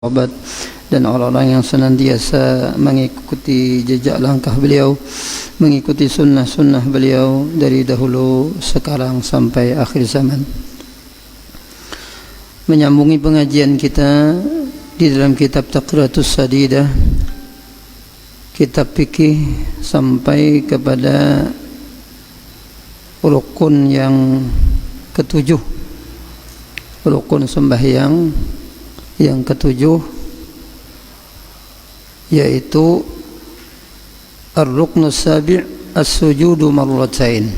sahabat dan orang-orang yang senantiasa mengikuti jejak langkah beliau, mengikuti sunnah-sunnah beliau dari dahulu sekarang sampai akhir zaman. Menyambungi pengajian kita di dalam kitab Taqratus Sadidah, kitab fikih, sampai kepada rukun yang ketujuh, rukun sembahyang yang ketujuh, yaitu ar-ruknus sabi' as-sujudu marratain.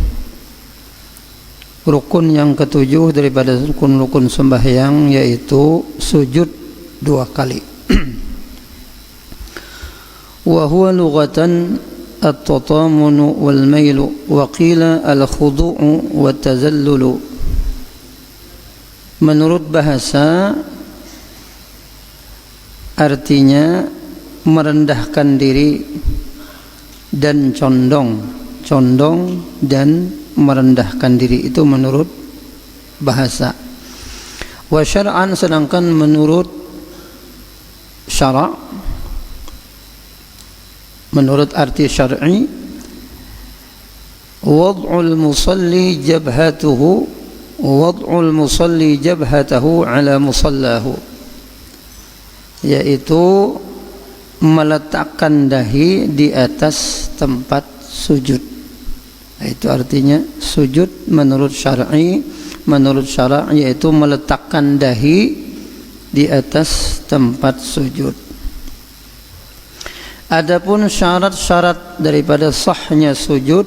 Rukun yang ketujuh daripada rukun-rukun sembahyang yaitu sujud dua kali. Wa huwa lughatan at-tatamunu wal mailu wa qila al-khudu'u wa tazallulu. Menurut bahasa artinya merendahkan diri dan condong dan merendahkan diri, itu menurut bahasa. Wa syar'an, sedangkan menurut syara', menurut arti syar'i, wad'ul musalli jabhatahu ala musallahu, yaitu meletakkan dahi di atas tempat sujud. Itu artinya sujud menurut syar'i, yaitu meletakkan dahi di atas tempat sujud. Adapun syarat-syarat daripada sahnya sujud,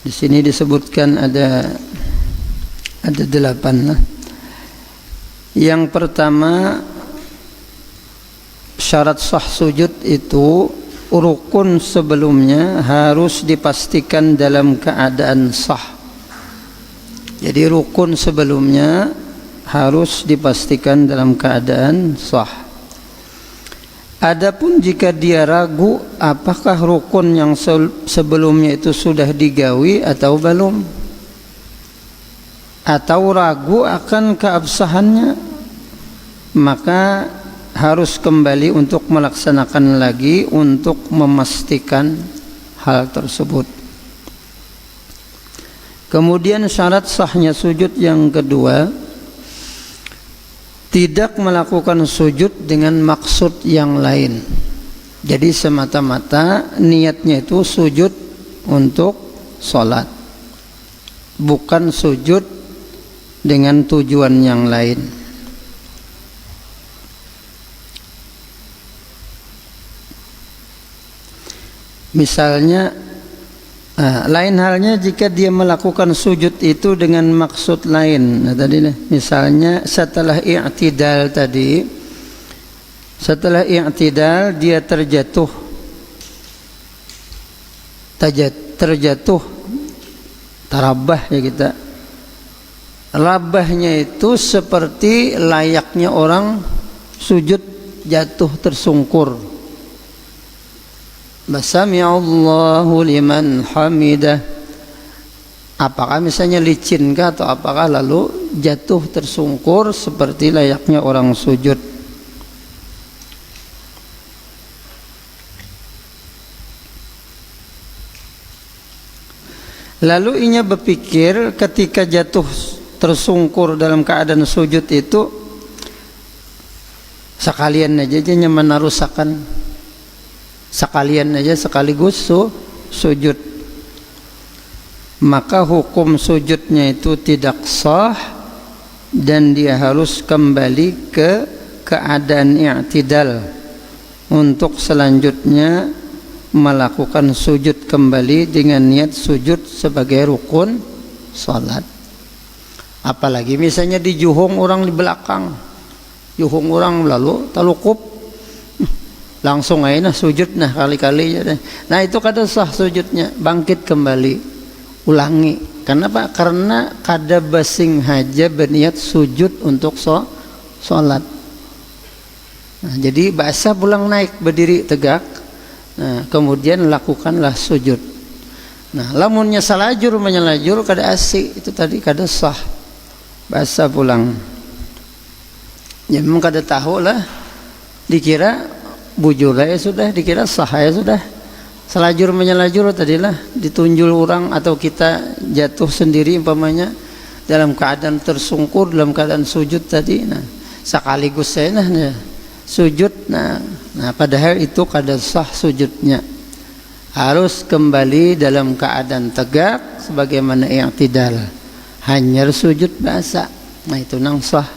di sini disebutkan ada 8. Yang pertama, syarat sah sujud itu rukun sebelumnya harus dipastikan dalam keadaan sah. Jadi rukun sebelumnya harus dipastikan dalam keadaan sah. Adapun jika dia ragu apakah rukun yang sebelumnya itu sudah digawi atau belum, atau ragu akan keabsahannya, maka harus kembali untuk melaksanakan lagi untuk memastikan hal tersebut. Kemudian syarat sahnya sujud yang kedua, tidak melakukan sujud dengan maksud yang lain. Jadi semata-mata niatnya itu sujud untuk sholat, bukan sujud dengan tujuan yang lain. Misalnya, lain halnya jika dia melakukan sujud itu dengan maksud lain. Nah, tadi misalnya setelah i'tidal tadi, setelah i'tidal dia terjatuh tarabah, ya kita. Rabahnya itu seperti layaknya orang sujud jatuh tersungkur. Sami'allahu liman hamidah. Apakah misalnya licinkah atau apakah, lalu jatuh tersungkur seperti layaknya orang sujud. Lalu ia berpikir ketika jatuh tersungkur dalam keadaan sujud itu, sekalian aja menarusakan, sekalian aja sekaligus sujud, maka hukum sujudnya itu tidak sah dan dia harus kembali ke keadaan i'tidal untuk selanjutnya melakukan sujud kembali dengan niat sujud sebagai rukun salat. Apalagi misalnya di juhung orang di belakang, juhung orang lalu talukub, langsung aja sujud kali-kali. Nah itu kada sah sujudnya, bangkit kembali, ulangi. Kenapa? Karena kada basing haja berniat sujud untuk sholat. Nah, jadi bahasa pulang naik, berdiri tegak, nah, kemudian lakukanlah sujud. Nah, lamunnya salajur menyelajur kada asik, itu tadi kada sah, bahasa pulang. Ya memang kada tahu lah, dikira bujur ya sudah, dikira sah ya sudah. Selajur menyelajur tadilah ditunjul orang atau kita jatuh sendiri umpamanya dalam keadaan tersungkur, dalam keadaan sujud tadi. Nah, sekaligus saya sujud. Nah, padahal itu kada sah sujudnya. Harus kembali dalam keadaan tegak sebagaimana i'tidal. Hanya sujud biasa. Nah, itu nang sah.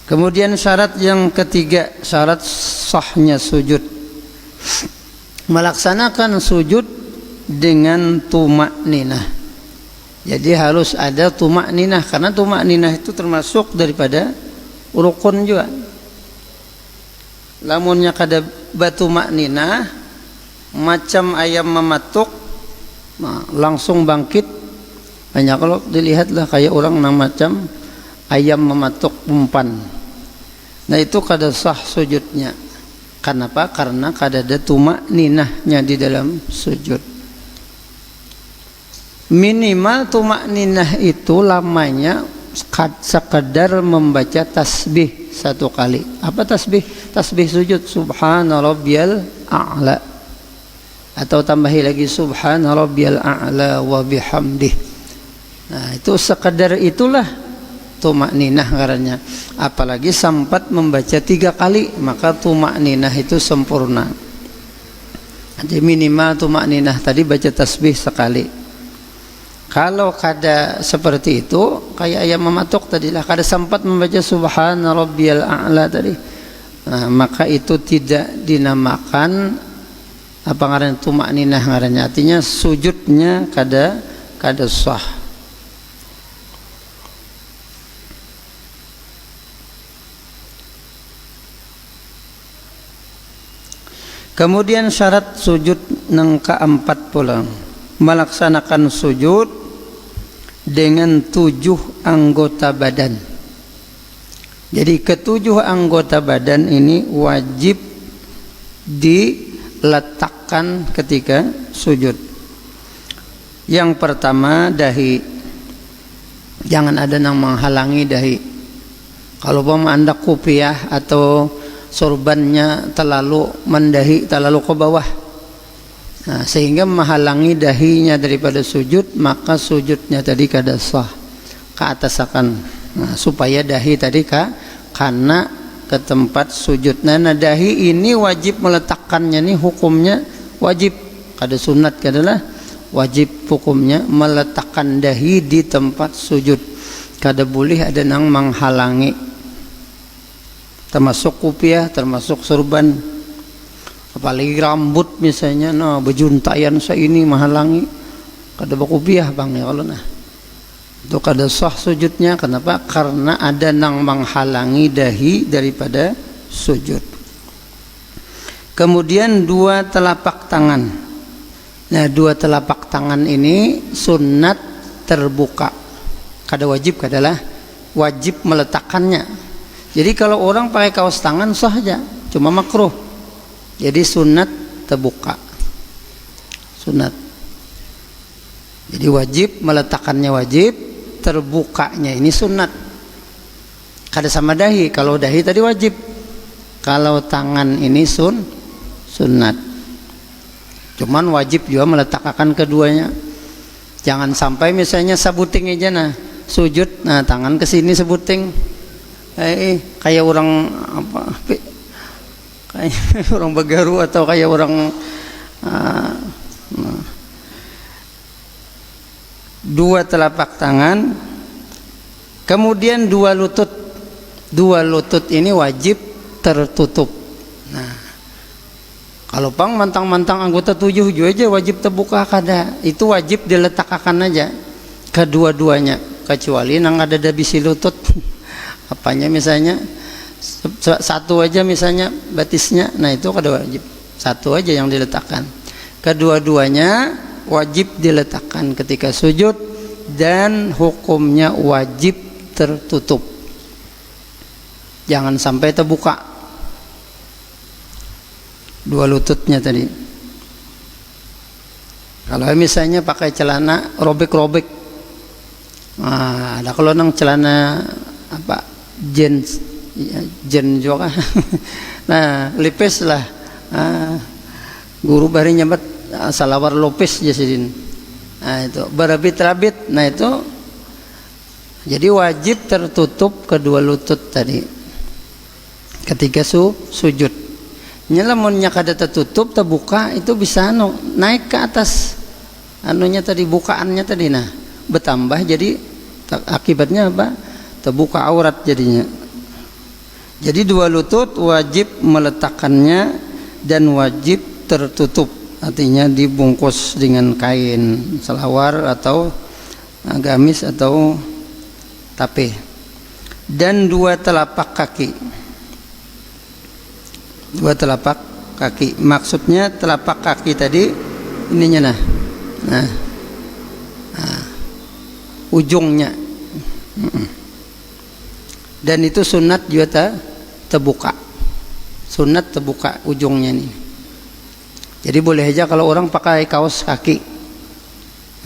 Kemudian syarat yang ketiga, syarat sahnya sujud. Melaksanakan sujud dengan tumakninah. Jadi harus ada tumakninah, karena tumakninah itu termasuk daripada rukun juga. Lamunnya kada batu makninah, macam ayam mematuk, nah, langsung bangkit. Hanya kalau dilihatlah kayak orang yang macam ayam mematuk umpan. Nah itu kada sah sujudnya. Kenapa? Karena kada ada tumakninahnya di dalam sujud. Minimal tumakninah itu lamanya sekadar membaca tasbih 1 kali. Apa tasbih? Tasbih sujud subhana rabbiyal a'la. Atau tambahi lagi subhana rabbiyal a'la wa bihamdih. Nah, itu sekadar itulah tumakninah ngarannya. Apalagi sempat membaca 3 kali, maka tumakninah itu sempurna. Jadi minimal tumakninah tadi baca tasbih sekali. Kalau kada seperti itu, kayak ayam mematuk tadilah, kada sempat membaca subhana rabbiyal a'la tadi, nah, maka itu tidak dinamakan apa ngarannya tumakninah ngarannya. Artinya sujudnya kada sah. Kemudian syarat sujud yang keempat pula, melaksanakan sujud dengan 7 anggota badan. Jadi ke-7 anggota badan ini wajib diletakkan ketika sujud. Yang pertama dahi, jangan ada yang menghalangi dahi. Kalau Anda kupiah atau sorbannya terlalu mendahi, terlalu ke bawah, nah, sehingga menghalangi dahinya daripada sujud, maka sujudnya tadi kada sah. Ke atas akan, nah, supaya dahi tadi karena ke tempat sujudnya. Nah, dahi ini wajib meletakkannya, nih hukumnya wajib, kada sunat, kadalah wajib hukumnya meletakkan dahi di tempat sujud. Kada boleh ada yang menghalangi, termasuk kupiah, termasuk sorban, apalagi rambut misalnya, nah bejuntayan ini menghalangi, kada bakupiah bang ya Allah, nah itu kada sah sujudnya. Kenapa? Karena ada nang menghalangi dahi daripada sujud. Kemudian 2 telapak tangan. Nah 2 telapak tangan ini sunat terbuka, kada wajib, kadalah wajib meletakkannya. Jadi kalau orang pakai kaos tangan sah aja, cuma makruh. Jadi sunat terbuka, sunat. Jadi wajib meletakkannya, wajib, terbukanya ini sunat. Kada sama dahi. Kalau dahi tadi wajib, kalau tangan ini sunat. Cuman wajib juga meletakkan keduanya. Jangan sampai misalnya sabuting aja, nah sujud, nah tangan ke sini sabuting. Kayak orang apa? Kayak orang begaru atau kayak orang 2 telapak tangan, kemudian 2 lutut. 2 lutut ini wajib tertutup. Nah, kalau pang mantang-mantang anggota 7 juga aja wajib terbuka, kada. Itu wajib diletakkan aja kedua-duanya, kecuali nang ada bisi lutut. Apanya misalnya 1 aja misalnya batisnya, nah itu kada wajib, 1 aja yang diletakkan. Kedua-duanya wajib diletakkan ketika sujud dan hukumnya wajib tertutup, jangan sampai terbuka 2 lututnya tadi. Kalau misalnya pakai celana robek-robek, nah ada kalau nang celana apa jen juga. Nah, lipes lah. Guru bari nyabat salawar lopes jasidin. Nah, itu berabit-rabit. Nah, itu jadi wajib tertutup kedua lutut tadi ketika sujud. Nyelamunnya kada tertutup terbuka itu bisa naik ke atas anunya tadi, bukaannya tadi, nah bertambah, jadi akibatnya apa? Terbuka aurat jadinya. Jadi dua lutut wajib meletakkannya dan wajib tertutup, artinya dibungkus dengan kain selawar atau gamis atau tape. Dan dua telapak kaki, maksudnya telapak kaki tadi ininya, nah ujungnya, dan itu sunat juga terbuka, sunat terbuka ujungnya nih. Jadi boleh aja kalau orang pakai kaos kaki,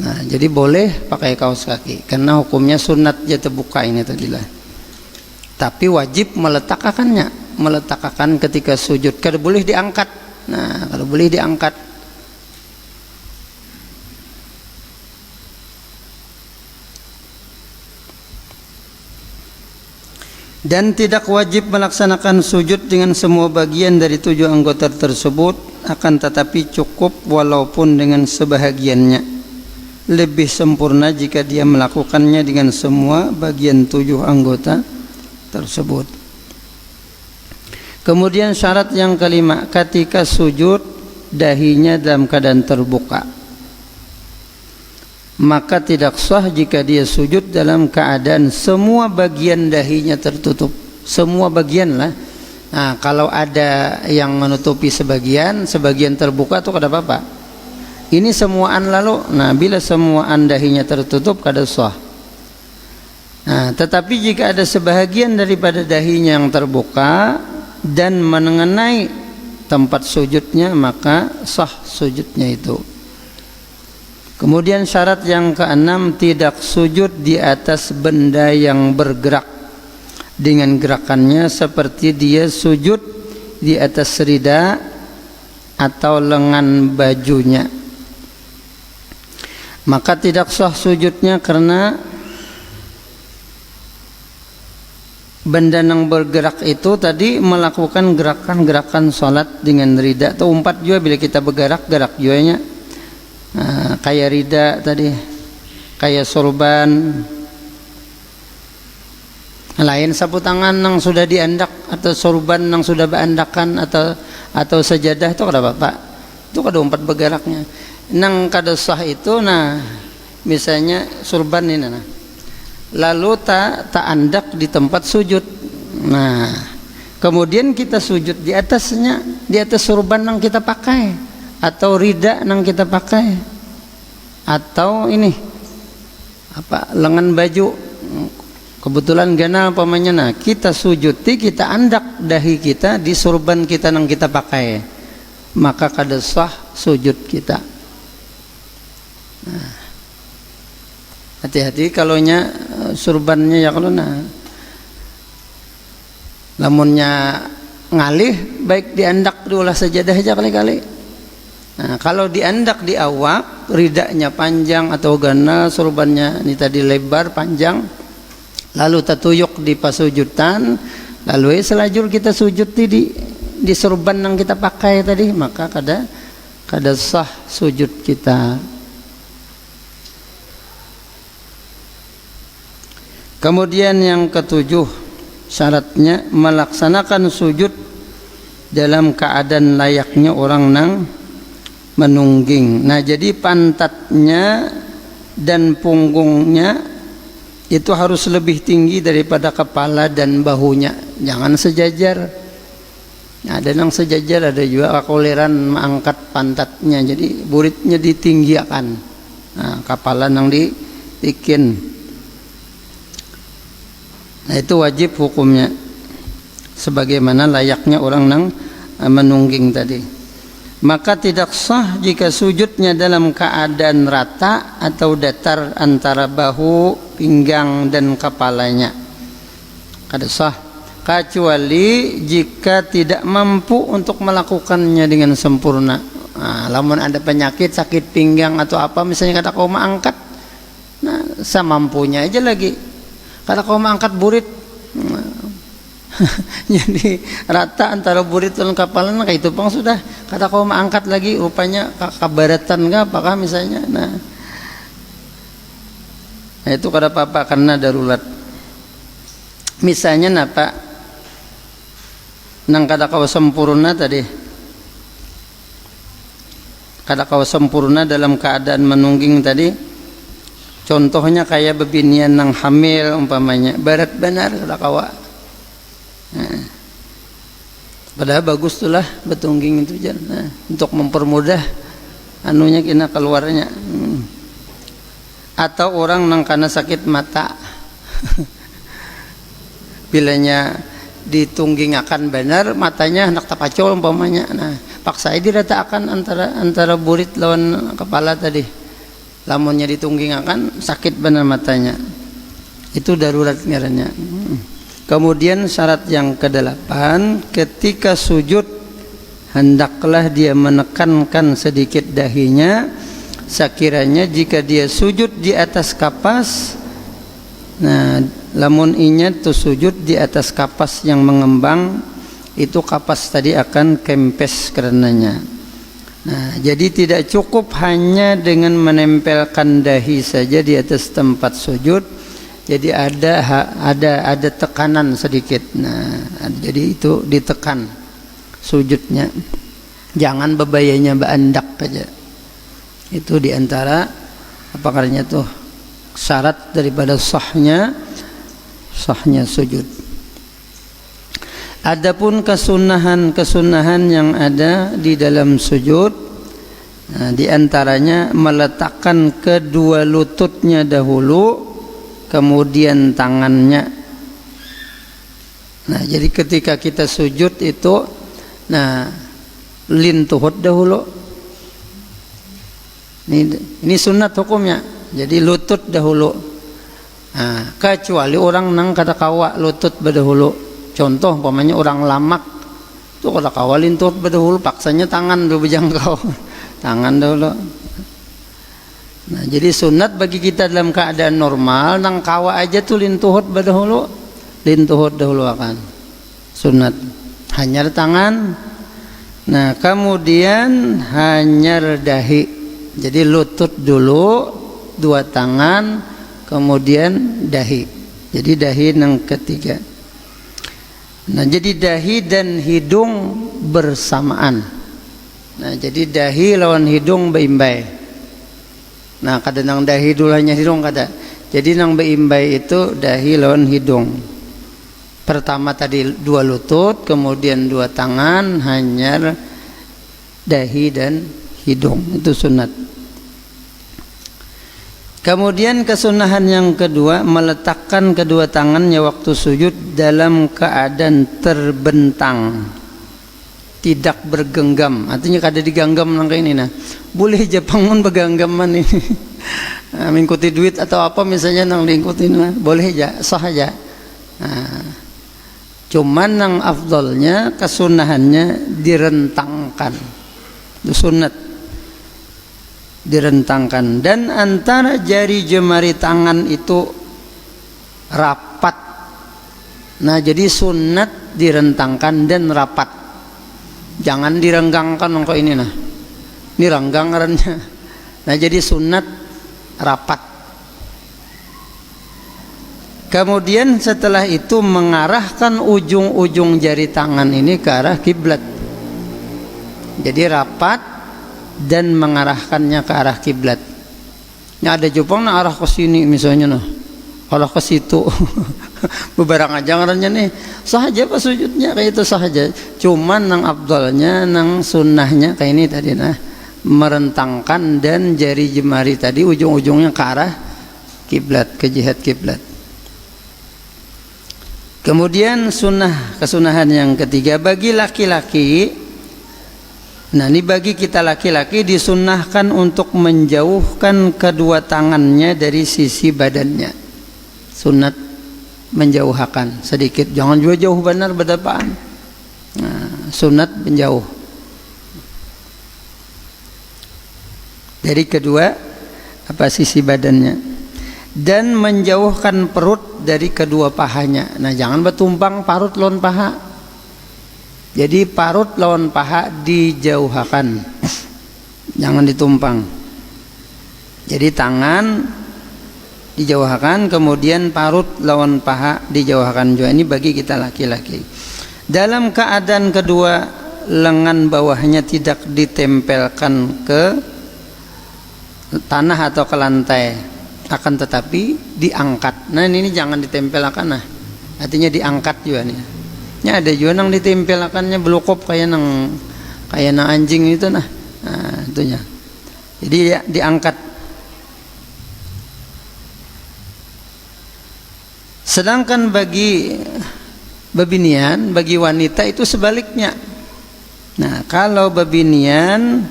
nah jadi boleh pakai kaos kaki karena hukumnya sunat dia terbuka ini tadilah. Tapi wajib meletakkannya ketika sujud, kada boleh diangkat. Nah kalau boleh diangkat. Dan tidak wajib melaksanakan sujud dengan semua bagian dari 7 anggota tersebut, akan tetapi cukup walaupun dengan sebahagiannya. Lebih sempurna jika dia melakukannya dengan semua bagian 7 anggota tersebut. Kemudian syarat yang kelima, ketika sujud dahinya dalam keadaan terbuka, maka tidak sah jika dia sujud dalam keadaan semua bagian dahinya tertutup, semua bagian lah. Nah kalau ada yang menutupi sebagian terbuka tuh kada apa-apa. Ini semuaan lalu. Nah bila semuaan dahinya tertutup kada sah. Nah tetapi jika ada sebahagian daripada dahinya yang terbuka dan mengenai tempat sujudnya, maka sah sujudnya itu. Kemudian syarat yang keenam, tidak sujud di atas benda yang bergerak dengan gerakannya seperti dia sujud di atas rida atau lengan bajunya. Maka tidak sah sujudnya karena benda yang bergerak itu tadi melakukan gerakan-gerakan sholat dengan rida atau umpat juga. Bila kita bergerak, gerak juanya. Nah, kayak rida tadi, kayak sorban, lain sapu tangan yang sudah diandak atau sorban yang sudah berandakan atau sajadah itu kada apa-apa, itu kada umpat bergeraknya. Nang kada sah itu, nah misalnya sorban ini, nah lalu tak andak di tempat sujud, nah kemudian kita sujud di atasnya, di atas sorban yang kita pakai atau rida yang kita pakai atau ini apa lengan baju, kebetulan ganal pamannya, nah kita sujuti, kita andak dahi kita di sorban kita yang kita pakai, maka kada sah sujud kita. Nah, hati-hati kalau nya sorbannya ya, kalau nah lamunnya ngalih baik diandak diulah sajadah aja kali-kali. Nah, kalau diandak di awak, ridanya panjang atau ganal, sorbannya ini tadi lebar panjang, lalu tatuyuk di pasujudan, lalu selajur kita sujud di sorban yang kita pakai tadi, maka kada sah sujud kita. Kemudian yang ketujuh, syaratnya melaksanakan sujud dalam keadaan layaknya orang nang menungging. Nah jadi pantatnya dan punggungnya itu harus lebih tinggi daripada kepala dan bahunya, jangan sejajar. Ada yang sejajar, ada juga kakoleran mengangkat pantatnya, jadi buritnya ditinggikan, nah kepala yang diikin. Nah itu wajib hukumnya sebagaimana layaknya orang nang menungging tadi. Maka tidak sah jika sujudnya dalam keadaan rata atau datar antara bahu, pinggang dan kepalanya. kada sah, kecuali jika tidak mampu untuk melakukannya dengan sempurna. Nah, lamun ada penyakit, sakit pinggang atau apa misalnya kada kau angkat, nah semampunya aja lagi. Kada kau angkat burit, jadi rata antara burit dan kapalan kayak itu pang sudah. Kada kau angkat lagi, rupanya kabaratan nggak apakah misalnya. Nah itu kada apa-apa karena darurat. Misalnya napa nang kada kau sempurna tadi, kada kau sempurna dalam keadaan menungging tadi, contohnya kayak bebinian nang hamil umpamanya, barat benar kada kawa. Nah, padahal bagus tuh lah betungging itu jan. Nah, untuk mempermudah anunya kena keluarnya. Atau orang nang kana sakit mata, bilanya ditunggingakan benar matanya hendak tapacol umpamanya. Nah paksa dirata akan antara burit lawan kepala tadi, lamunnya ditunggingakan sakit benar matanya, itu darurat ngarannya. Kemudian syarat yang ke-8, ketika sujud hendaklah dia menekankan sedikit dahinya, sekiranya jika dia sujud di atas kapas, nah lamun inya tu sujud di atas kapas yang mengembang, itu kapas tadi akan kempes karenanya. Nah jadi tidak cukup hanya dengan menempelkan dahi saja di atas tempat sujud, jadi ada tekanan sedikit. Nah jadi itu ditekan sujudnya, jangan bebayanya beandak aja. Itu diantara apa karanya tuh syarat daripada sahnya sujud. Adapun kesunahan yang ada di dalam sujud, nah, diantaranya meletakkan kedua lututnya dahulu, kemudian tangannya. Nah jadi ketika kita sujud itu, nah lintuhut dahulu. Ini sunat hukumnya. Jadi lutut dahulu. Nah, kecuali orang nang kada kawa lutut berdahulu. Contoh umpamanya orang lamak tuh kada kawa lutut berdahulu, paksanya tangan dulu berjangkau. Tangan dahulu. Nah, jadi sunat bagi kita dalam keadaan normal nang kawa aja tuh lintuhut berdahulu. Lintuhut dahulu akan. Sunat. Hanyar tangan. Nah, kemudian hanyar dahi. Jadi lutut dulu, dua tangan, kemudian dahi. Jadi dahi yang ketiga. Nah jadi dahi dan hidung bersamaan. Nah jadi dahi lawan hidung beimbay. Nah kadang nang dahi dulu hanya hidung kada. Jadi nang beimbay itu dahi lawan hidung. Pertama tadi dua lutut, kemudian dua tangan, hanyar dahi dan hidung. Itu sunat. Kemudian kesunahan yang kedua, meletakkan kedua tangannya waktu sujud dalam keadaan terbentang, tidak bergenggam. Artinya kada diganggam nang kayak ini. Nah boleh aja bangun beganggaman ini. Nah, mengikuti duit atau apa misalnya nang diikuti, nah, boleh aja, sah aja. Nah, cuman nang afdolnya kesunahannya direntangkan. Itu sunat, direntangkan, dan antara jari jemari tangan itu rapat. Nah jadi sunat direntangkan dan rapat, jangan direnggangkan nongko ini. Nah ini renggang karena. Nah jadi sunat rapat. Kemudian setelah itu mengarahkan ujung-ujung jari tangan ini ke arah kiblat. Jadi rapat dan mengarahkannya ke arah kiblat. Ini ada jepang nah arah ke sini misalnya, nah arah ke situ. Bebarang aja ngarannya nih, sahaja pas sujudnya kayak itu sahaja. Cuman nang abdalnya, nang sunnahnya kayak ini tadi, nah merentangkan dan jari jemari tadi ujung-ujungnya ke arah kiblat, ke jihad kiblat. Kemudian kesunahan yang ketiga bagi laki-laki. Nah ini bagi kita laki-laki disunnahkan untuk menjauhkan kedua tangannya dari sisi badannya. Sunat menjauhakan sedikit, jangan juga jauh benar berdapaan. Sunat menjauh. Dari kedua sisi badannya, dan menjauhkan perut dari kedua pahanya. Nah, jangan bertumpang parut lawan paha. Jadi parut lawan paha dijauhkan, jangan ditumpang. Jadi tangan dijauhkan, kemudian parut lawan paha dijauhkan juga. Ini bagi kita laki-laki. Dalam keadaan kedua lengan bawahnya tidak ditempelkan ke tanah atau ke lantai, akan tetapi diangkat. Nah, ini jangan ditempelkan, nah artinya diangkat juga nih. Ini ada juga nang ditempelkannya belokop kayak nang anjing itu, nah itunya. Jadi ya, diangkat. Sedangkan bagi babinian, bagi wanita itu sebaliknya. Nah, kalau babinian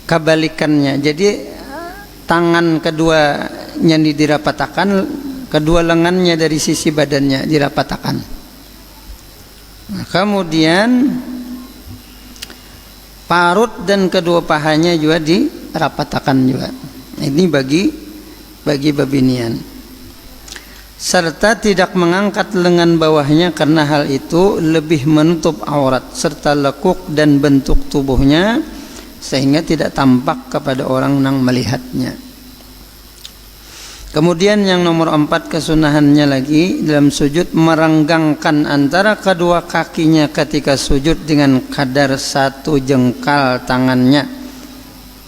kebalikannya, jadi tangan keduanya dirapatakan, kedua lengannya dari sisi badannya dirapatakan. Nah, kemudian parut dan kedua pahanya juga dirapatakan juga. Ini bagi babinian. Serta tidak mengangkat lengan bawahnya karena hal itu lebih menutup aurat serta lekuk dan bentuk tubuhnya sehingga tidak tampak kepada orang yang melihatnya. Kemudian yang nomor 4 kesunahannya lagi dalam sujud, merenggangkan antara kedua kakinya ketika sujud dengan kadar 1 jengkal tangannya.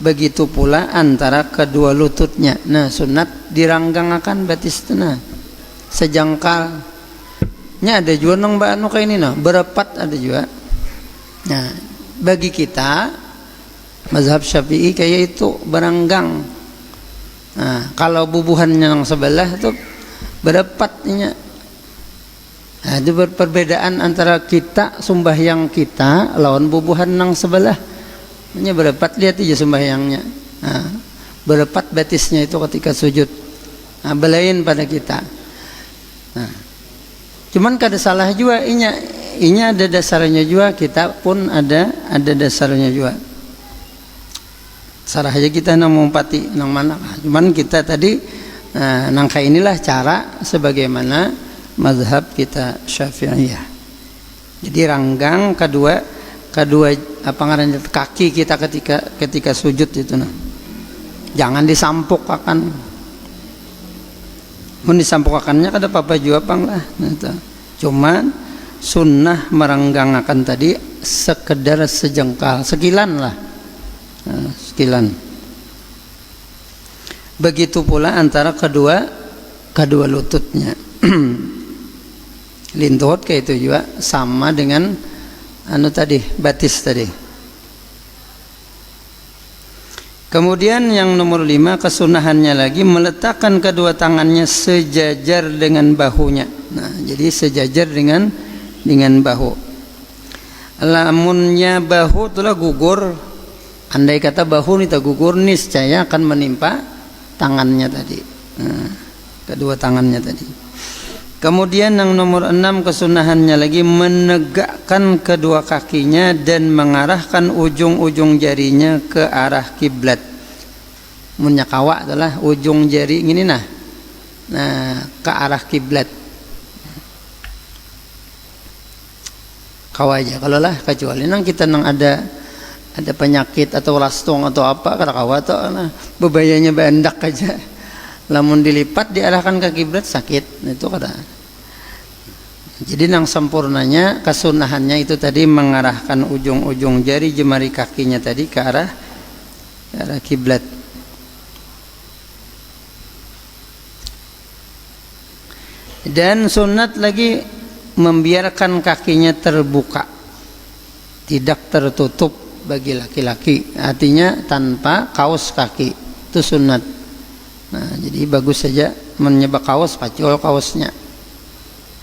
Begitu pula antara kedua lututnya. Nah, sunat diranggangakan batis tenah sejengkal. Nya ada juga nang mbak anu kayak ini nah, berepat ada juga. Nah, bagi kita mazhab Syafi'i kayak itu beranggang. Nah, kalau bubuhannya yang sebelah itu berepatnya. Nah, itu perbedaan antara kita sembahyang kita lawan bubuhan yang sebelah. Ini berepat, lihat aja sembahyangnya. Nah, berepat batisnya itu ketika sujud. Nah, belain pada kita. Nah, cuman kada salah juga ini ada dasarnya juga, kita pun ada dasarnya juga. Sarah aja kita nang mumpati nang mana. Cuman kita tadi nangka inilah cara sebagaimana mazhab kita Syafi'iyah. Jadi ranggang kedua kaki kita ketika sujud itu nah. Jangan disampuk akan. Mun disampuk-akannya kada apa-apa juga pang lah. Nah, cuman sunnah merenggangakan tadi sekedar sejengkal, sekilan lah. Nah, sekilan. Begitu pula antara kedua lututnya. Lintut kayak itu juga sama dengan batis tadi. Kemudian yang nomor 5 kesunahannya lagi meletakkan kedua tangannya sejajar dengan bahunya. Nah, jadi sejajar dengan bahu. Lamunnya bahu itulah gugur. Andai kata bahu nita gugur, niscaya akan menimpa tangannya tadi. Nah, kedua tangannya tadi. Kemudian yang nomor 6 kesunahannya lagi menegakkan kedua kakinya dan mengarahkan ujung-ujung jarinya ke arah kiblat. Munyakawa adalah ujung jari ini nah ke arah kiblat. Kawa aja kalau lah, kecuali nang kita nang ada penyakit atau lastong atau apa kada kawa to nah bebayanya bandak aja. Lamun dilipat diarahkan ke kiblat sakit, itu kada. Jadi nang sempurnanya kesunahannya itu tadi mengarahkan ujung-ujung jari jemari kakinya tadi ke arah kiblat. Dan sunat lagi membiarkan kakinya terbuka, tidak tertutup bagi laki-laki, artinya tanpa kaos kaki, itu sunat. Nah, jadi bagus saja menyebab kaos, pacul kaosnya.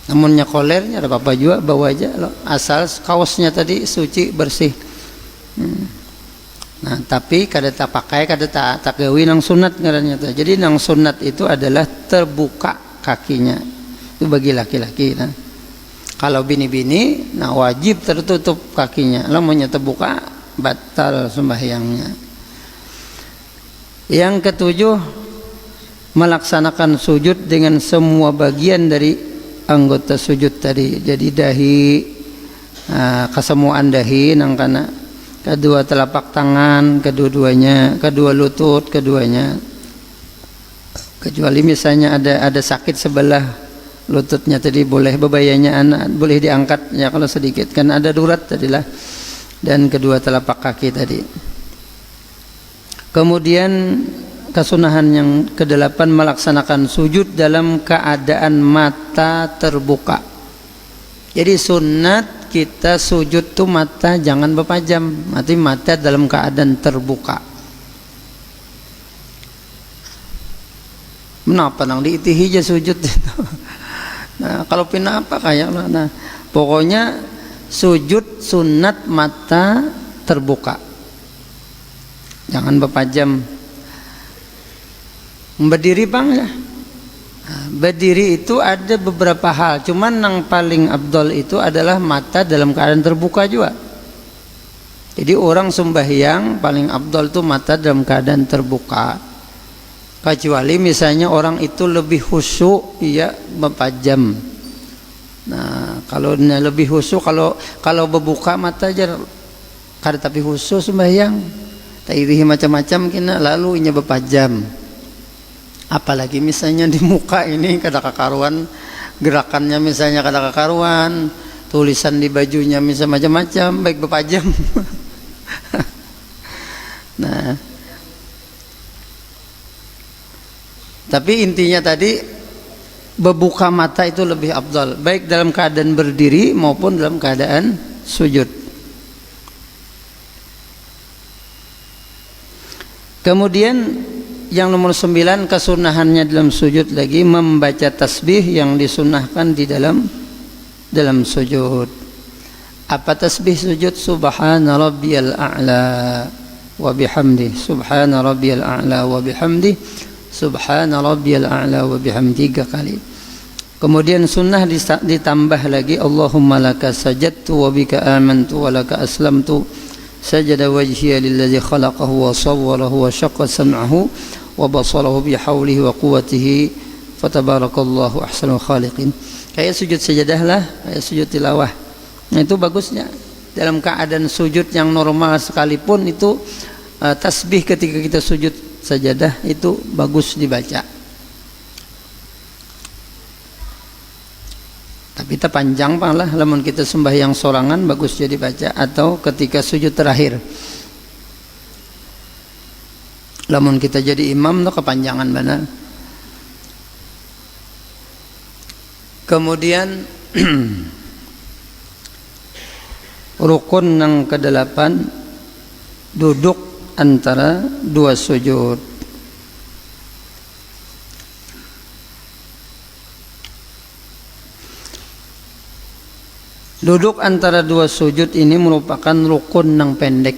Namunnya kolernya ada apa-apa juga, bawa aja loh. Asal kaosnya tadi suci bersih. Nah, tapi kada tak pakai, kada tak gawi nang sunat ngarannya. Jadi nang sunat itu adalah terbuka kakinya. Itu bagi laki-laki. Nah, kalau bini-bini, nah wajib tertutup kakinya. Lamunnya terbuka, batal sembahyangnya. Yang ketujuh, melaksanakan sujud dengan semua bagian dari anggota sujud tadi. Jadi dahi, kesemuaan dahi nangkana, kedua telapak tangan, kedua-duanya, kedua lutut, keduanya. Kecuali misalnya ada sakit sebelah lututnya tadi, boleh bebayanya anak, boleh diangkat ya kalau sedikit, kan ada darurat tadilah. Dan kedua telapak kaki tadi. Kemudian kesunahan yang kedelapan, melaksanakan sujud dalam keadaan mata terbuka. Jadi sunat kita sujud tuh mata jangan berpajam, mata dalam keadaan terbuka. Kenapa nang diitihi aja sujud itu? Nah, kalau pina apa kayak nah, pokoknya sujud sunat mata terbuka. Jangan berpajam. Berdiri bang ya. Berdiri itu ada beberapa hal, cuman yang paling abdol itu adalah mata dalam keadaan terbuka juga. Jadi orang sembahyang paling abdol itu mata dalam keadaan terbuka. Kecuali misalnya orang itu lebih khusyuk, ya berpajam. Nah, kalau lebih khusyuk, kalau berbuka mata aja kada tapi khusyuk sembahyang. Tapi macam-macam kena lalu inya berpajam. Apalagi misalnya di muka ini kada kakaruan, gerakannya misalnya kada kakaruan, tulisan di bajunya misalnya macam-macam, baik berpajam. Nah, tapi intinya tadi berbuka mata itu lebih afdal, baik dalam keadaan berdiri maupun dalam keadaan sujud. Kemudian yang nomor 9, kesunahannya dalam sujud lagi membaca tasbih yang disunahkan di dalam sujud. Apa tasbih sujud? Subhana rabbiyal a'la wa bihamdi, subhana rabbiyal a'la wa bihamdi, subhana rabbiyal a'la wa bihamdi 3 kali. Kemudian sunnah ditambah lagi Allahumma laka sajadtu wa bika amantu wa laka aslamtu, sajada wajhiya lillazi khalaqahu wa sawwarahu wa syaqqa sam'ahu wa basarahu bihaulihi wa quwwatihi fatabarakallahu ahsanul khaliqin. Kayak sujud sajadah lah, kayak sujud tilawah. Nah, itu bagusnya dalam keadaan sujud yang normal sekalipun itu tasbih ketika kita sujud sajadah itu bagus dibaca. Tapi kita panjang lah, lamun kita sembahyang sorangan bagus jadi baca, atau ketika sujud terakhir. Lamun kita jadi imam tuh kepanjangan benar. Kemudian rukun yang ke-8, duduk antara 2 sujud. Duduk antara 2 sujud ini merupakan rukun yang pendek.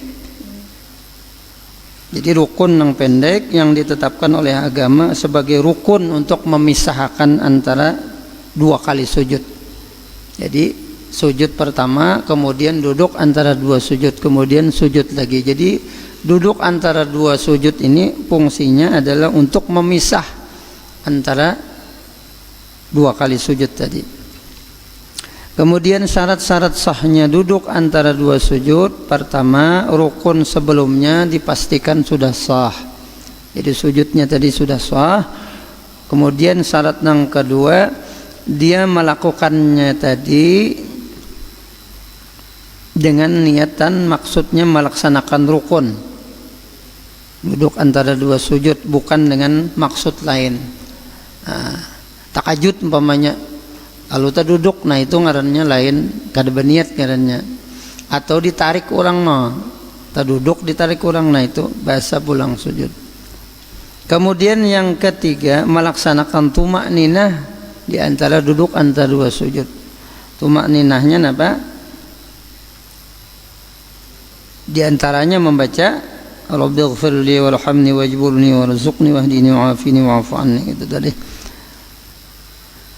Jadi rukun yang pendek yang ditetapkan oleh agama sebagai rukun untuk memisahkan antara 2 kali sujud. Jadi sujud pertama, kemudian duduk antara 2 sujud, kemudian sujud lagi. Jadi duduk antara 2 sujud ini fungsinya adalah untuk memisah antara 2 kali sujud tadi. Kemudian syarat-syarat sahnya duduk antara 2 sujud. Pertama, rukun sebelumnya dipastikan sudah sah. Jadi sujudnya tadi sudah sah. Kemudian syarat yang kedua, dia melakukannya tadi dengan niatan, maksudnya melaksanakan rukun. Duduk antara 2 sujud bukan dengan maksud lain. Takajud umpamanya, lalu tak duduk, nah itu ngarannya lain, kada berniat ngarannya. Atau ditarik orang no, tak duduk ditarik orang, nah itu bahasa pulang sujud. Kemudian yang ketiga, melaksanakan tumak ninah di antara duduk antara 2 sujud. Tumak ninahnya apa? Di antaranya membaca Rabbighfirli warhamni wajburni warzuqni wahdini wa'afini wa'afu anni, itu tadi.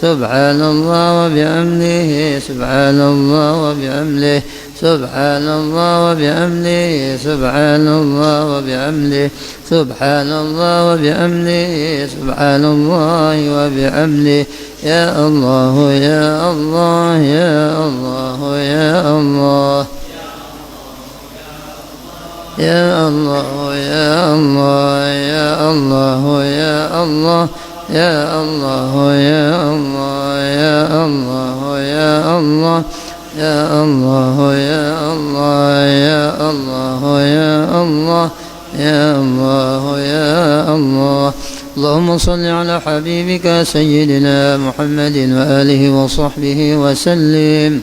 سبحان الله وبحمده سبحان الله وبحمده سبحان الله وبحمده سبحان الله وبحمده سبحان الله وبحمده سبحان الله وبحمده يا الله يا الله يا الله يا الله يا الله يا الله يا الله يا الله يا الله يا الله يا الله يا الله يا الله يا الله يا الله يا الله يا الله يا الله اللهم صل على حبيبك سيدنا محمد وآله وصحبه وسلم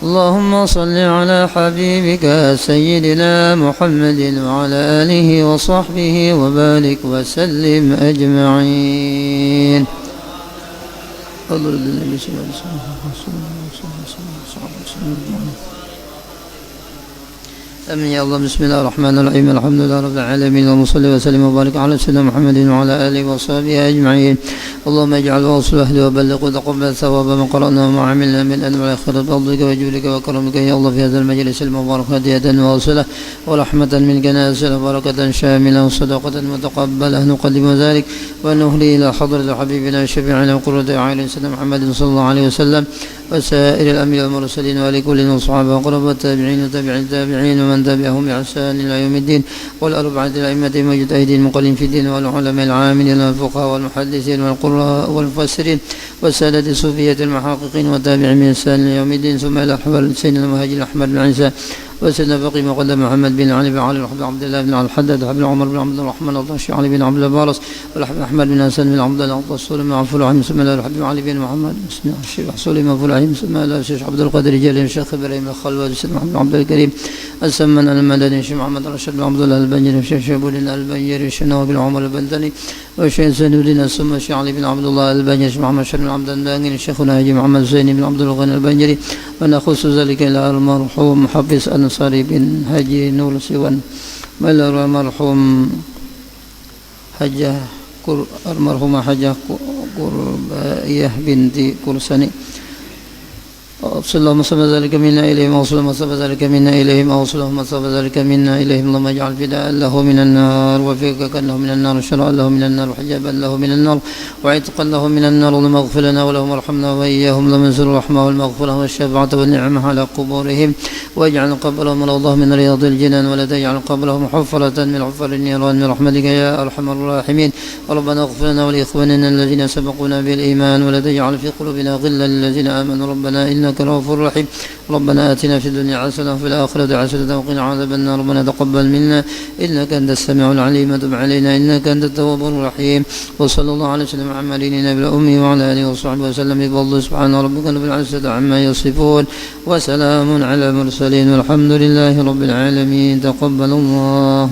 اللهم صل على حبيبك سيدنا محمد وعلى آله وصحبه وبارك وسلم أجمعين. آمين يا الله. بسم الله الرحمن الرحيم. الحمد لله رب العالمين اللهم صل وسلم وبارك على سيدنا محمد وعلى آله وصحبه أجمعين. اللهم اجعل واصل أهله وبلغ وتقبل ثواب ما قرأنا وما عملنا من أنواع الخير بفضلك وجودك وكرمك يا الله في هذا المجلس المبارك هدية واصلة ورحمة منك نازلة وبركة شاملة وصدقة متقبلة نقدم ذلك ونهدي إلى حضرة حبيبنا شفيعنا وقرة أعين سيدنا محمد صلى الله عليه وسلم وسائر الأنبياء والمرسلين ولكل والصحابة وقرب التابعين وتابع التابعين ومن تبعهم بإحسان إلى يوم الدين والأربعة الأئمة المجتهدين المقلين في الدين والعلماء العاملين والفقهاء والمحدثين والقراء والمفسرين والسادة الصوفية المحققين والتابعين من إحسان إلى يوم الدين ثم إلى أحوال سيدنا المهاجر أحمد بن عيسى وسيدنا بقي مقدم محمد بن علي بن علي بن عبد الله بن الحداد بن عمر بن عبد الرحمن الضاشي علي بن عبد البارس والأحمد بن حسن بن عبد الله الرسول بن عبد الرحيم ثم إلى الحبيب علي بن محمد بن الشيخ حصول بن إبراهيم ثم إلى الشيخ عبد القادر جليل الشيخ إبراهيم الخلوة سيدنا محمد بن عبد الكريم السمن المدني الشيخ محمد رشد بن عبد الله البنجري الشيخ شيبول البنجري الشيخ نواف بن عمر البلدني والشيخ سنودين ثم الشيخ علي بن عبد الله البنجري الشيخ محمد شرف بن عبد الباقي الشيخ ناجي محمد زيني بن عبد الغني البنجري ونخص ذلك إلى المرحوم محفظ أنصاري بن حجي نور سوان المرحوم حجة المرحومة حجة قربائية بنت كرساني صلى الله وسلم ذلك منا إليهم وصلى الله وسلم ذلك منا إليهم وصلى الله وسلم ذلك منا إليهم اللهم اجعل فداء له من النار وفيك كأنه من النار شرعا له من النار وحجابا له من النار وعتقا له من النار اللهم اغفر لنا ولهم وارحمنا وإياهم اللهم انزل الرحمة والمغفرة والشفاعة والنعمة على قبورهم واجعل قبرهم روضة من رياض الجنان ولا تجعل قبرهم حفرة من حفر النيران برحمتك يا أرحم الراحمين ربنا اغفر لنا ولإخواننا الذين سبقونا بالإيمان ولا تجعل في قلوبنا غلا للذين آمنوا ربنا إنك رؤوف رحيم ربنا آتنا في الدنيا حسنة وفي الآخرة حسنة وقنا عذاب النار ربنا تقبل منا إنك أنت السميع العليم وتب علينا إنك أنت التواب الرحيم وصلى الله على سيدنا محمد النبي الأمي وعلى آله وصحبه وسلم بفضل سبحان ربك رب العزة عما يصفون وسلام على المرسلين والحمد لله رب العالمين تقبل الله